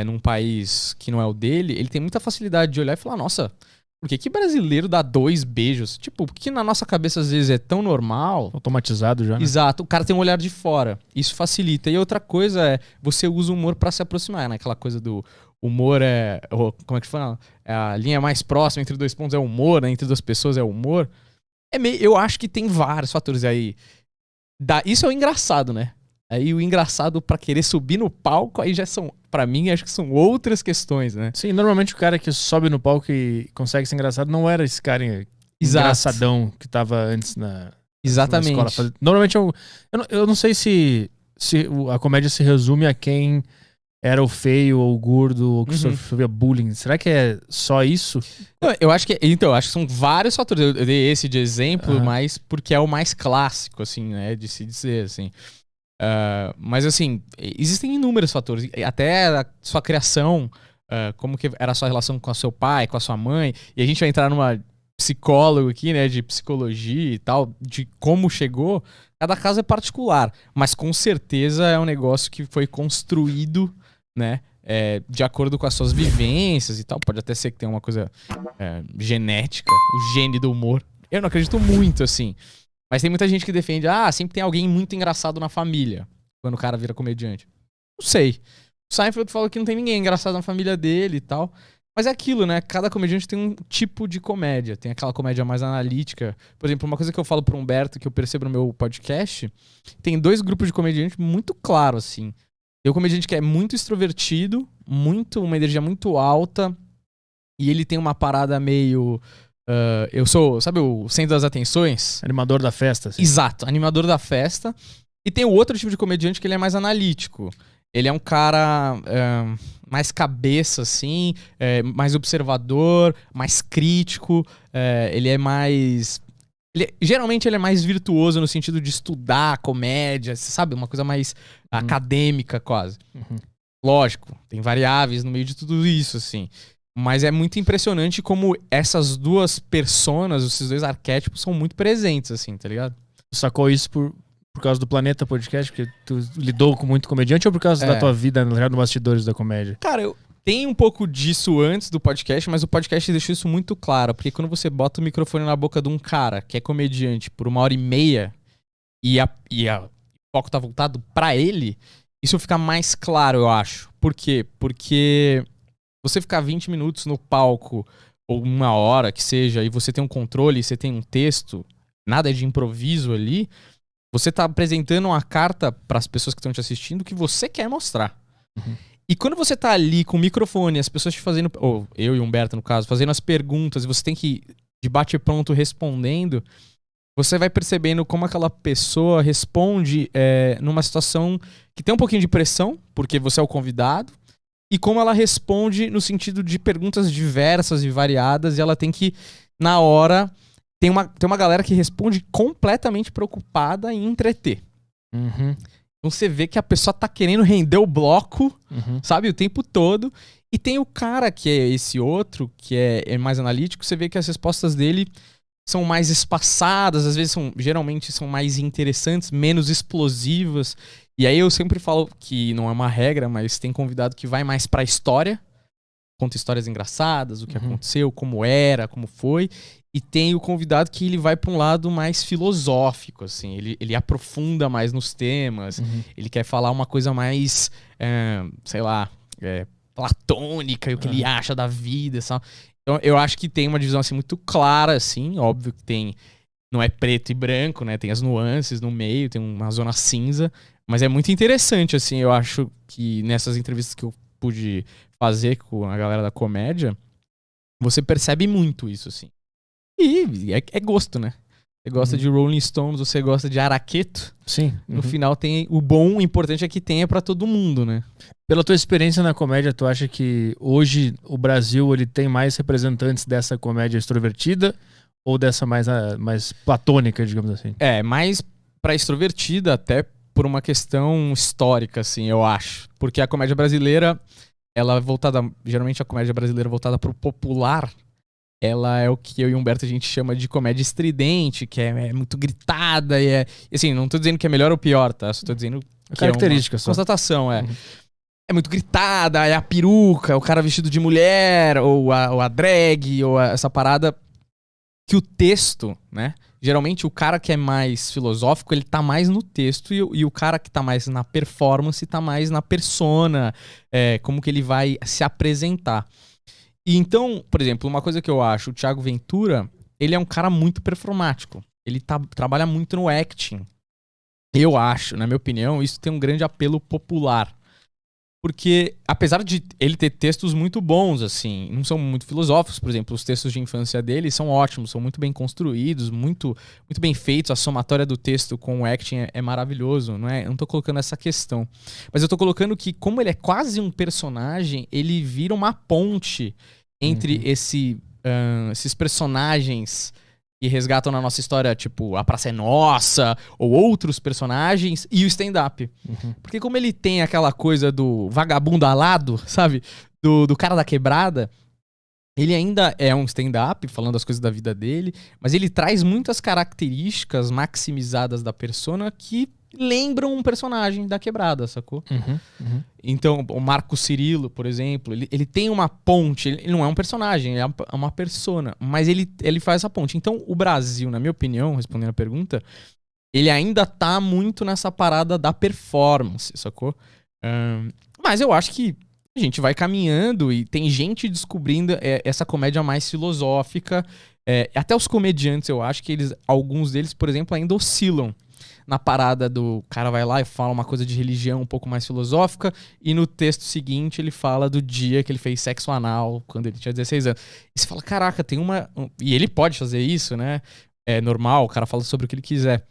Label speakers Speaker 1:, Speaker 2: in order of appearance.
Speaker 1: num país que não é o dele, ele tem muita facilidade de olhar e falar, nossa, por que brasileiro dá 2 beijos? Tipo, porque na nossa cabeça às vezes é tão normal.
Speaker 2: Automatizado já, né?
Speaker 1: Exato, o cara tem um olhar de fora. Isso facilita. E outra coisa é, você usa o humor pra se aproximar, né? Aquela coisa do humor como é que fala? A linha mais próxima entre 2 pontos é o humor, né? Entre 2 pessoas é o humor. Eu acho que tem vários fatores aí. Isso é o engraçado, né? Aí o engraçado pra querer subir no palco, aí já são, pra mim, acho que são outras questões, né?
Speaker 2: Sim, normalmente o cara que sobe no palco e consegue ser engraçado não era esse cara engraçadão que tava antes na
Speaker 1: Exatamente.
Speaker 2: escola. Normalmente eu não sei se a comédia se resume a quem era o feio ou o gordo ou que sofria bullying. Será que é só isso?
Speaker 1: Eu acho que são vários fatores. Eu dei esse de exemplo, mas porque é o mais clássico, assim, né, de se dizer, assim. Mas, assim, existem inúmeros fatores. Até a sua criação, como que era a sua relação com o seu pai, com a sua mãe. E a gente vai entrar numa psicólogo aqui, né, de psicologia e tal, de como chegou. Cada caso é particular. Mas, com certeza, é um negócio que foi construído, né, de acordo com as suas vivências e tal. Pode até ser que tenha uma coisa genética, o gene do humor. Eu não acredito muito, assim. Mas tem muita gente que defende, sempre tem alguém muito engraçado na família, quando o cara vira comediante. Não sei. O Seinfeld falou que não tem ninguém engraçado na família dele e tal. Mas é aquilo, né? Cada comediante tem um tipo de comédia. Tem aquela comédia mais analítica. Por exemplo, uma coisa que eu falo pro Humberto, que eu percebo no meu podcast, tem 2 grupos de comediante muito claros, assim. Tem o comediante que é muito extrovertido, uma energia muito alta, e ele tem uma parada meio... eu sou, sabe, o centro das atenções?
Speaker 2: Animador da festa. Assim.
Speaker 1: Exato, animador da festa. E tem o outro tipo de comediante que ele é mais analítico. Ele é um cara mais cabeça, assim, mais observador, mais crítico. Ele é mais... geralmente ele é mais virtuoso no sentido de estudar comédia, sabe? Uma coisa mais acadêmica, quase. Lógico, tem variáveis no meio de tudo isso, assim. Mas é muito impressionante como essas 2 personas, esses 2 arquétipos são muito presentes, assim, tá ligado?
Speaker 2: Tu sacou isso por causa do Planeta Podcast? Porque tu lidou com muito comediante ou por causa da tua vida no bastidores da comédia?
Speaker 1: Cara, eu tenho um pouco disso antes do podcast, mas o podcast deixou isso muito claro. Porque quando você bota o microfone na boca de um cara que é comediante por 1h30 e o foco tá voltado pra ele, isso fica mais claro, eu acho. Por quê? Porque... você ficar 20 minutos no palco, ou 1 hora que seja, e você tem um controle, você tem um texto, nada de improviso ali, você tá apresentando uma carta pras pessoas que estão te assistindo que você quer mostrar. E quando você tá ali com o microfone, as pessoas te fazendo, ou eu e o Humberto no caso, fazendo as perguntas, e você tem que, de bate-pronto, respondendo, você vai percebendo como aquela pessoa responde numa situação que tem um pouquinho de pressão, porque você é o convidado, e como ela responde no sentido de perguntas diversas e variadas, e ela tem que, na hora... Tem uma galera que responde completamente preocupada em entreter. Então você vê que a pessoa tá querendo render o bloco, sabe, o tempo todo. E tem o cara que é esse outro, que é mais analítico, você vê que as respostas dele são mais espaçadas, às vezes geralmente são mais interessantes, menos explosivas. E aí eu sempre falo que não é uma regra, mas tem convidado que vai mais pra história, conta histórias engraçadas, o que aconteceu, como era, como foi. E tem o convidado que ele vai pra um lado mais filosófico, assim. Ele aprofunda mais nos temas. Ele quer falar uma coisa mais, sei lá, platônica, e o que ele acha da vida, sabe? Então eu acho que tem uma divisão assim muito clara, assim. Óbvio que tem... não é preto e branco, né? Tem as nuances no meio, tem uma zona cinza. Mas é muito interessante, assim. Eu acho que nessas entrevistas que eu pude fazer com a galera da comédia, você percebe muito isso, assim. E é gosto, né? Você gosta de Rolling Stones, você gosta de Araqueto.
Speaker 2: Sim.
Speaker 1: No final tem o bom, o importante é que tenha pra todo mundo, né?
Speaker 2: Pela tua experiência na comédia, tu acha que hoje o Brasil ele tem mais representantes dessa comédia extrovertida ou dessa mais platônica, digamos assim?
Speaker 1: Mais pra extrovertida, até por uma questão histórica, assim, eu acho. Porque a comédia brasileira, ela é voltada... geralmente a comédia brasileira voltada pro popular, ela é o que eu e o Humberto a gente chama de comédia estridente, que é muito gritada e assim, não tô dizendo que é melhor ou pior, tá? Só tô dizendo que
Speaker 2: característica,
Speaker 1: é uma constatação, é muito gritada, é a peruca, o cara vestido de mulher, ou a drag, essa parada que o texto, né? Geralmente o cara que é mais filosófico, ele tá mais no texto e o cara que tá mais na performance tá mais na persona, como que ele vai se apresentar. E então, por exemplo, uma coisa que eu acho, o Thiago Ventura, ele é um cara muito performático. Ele trabalha muito no acting. Eu acho, na minha opinião, isso tem um grande apelo popular. Porque, apesar de ele ter textos muito bons, assim, não são muito filosóficos, por exemplo, os textos de infância dele são ótimos, são muito bem construídos, muito, muito bem feitos, a somatória do texto com o acting é maravilhoso, não é? Eu não tô colocando essa questão. Mas eu tô colocando que, como ele é quase um personagem, ele vira uma ponte entre esses personagens que resgatam na nossa história, tipo, A Praça é Nossa, ou outros personagens, e o stand-up. Porque como ele tem aquela coisa do vagabundo alado, sabe? Do cara da quebrada, ele ainda é um stand-up, falando as coisas da vida dele, mas ele traz muitas características maximizadas da persona que lembram um personagem da quebrada, sacou? Então, o Marco Cirilo, por exemplo, ele tem uma ponte, ele não é um personagem, ele é uma persona, mas ele faz essa ponte. Então, o Brasil, na minha opinião, respondendo a pergunta, ele ainda tá muito nessa parada da performance, sacou? Mas eu acho que a gente vai caminhando e tem gente descobrindo essa comédia mais filosófica. Até os comediantes, eu acho que alguns deles, por exemplo, ainda oscilam na parada do cara vai lá e fala uma coisa de religião um pouco mais filosófica, e no texto seguinte ele fala do dia que ele fez sexo anal quando ele tinha 16 anos. E você fala, caraca, tem uma... E ele pode fazer isso, né? É normal, o cara fala sobre o que ele quiser.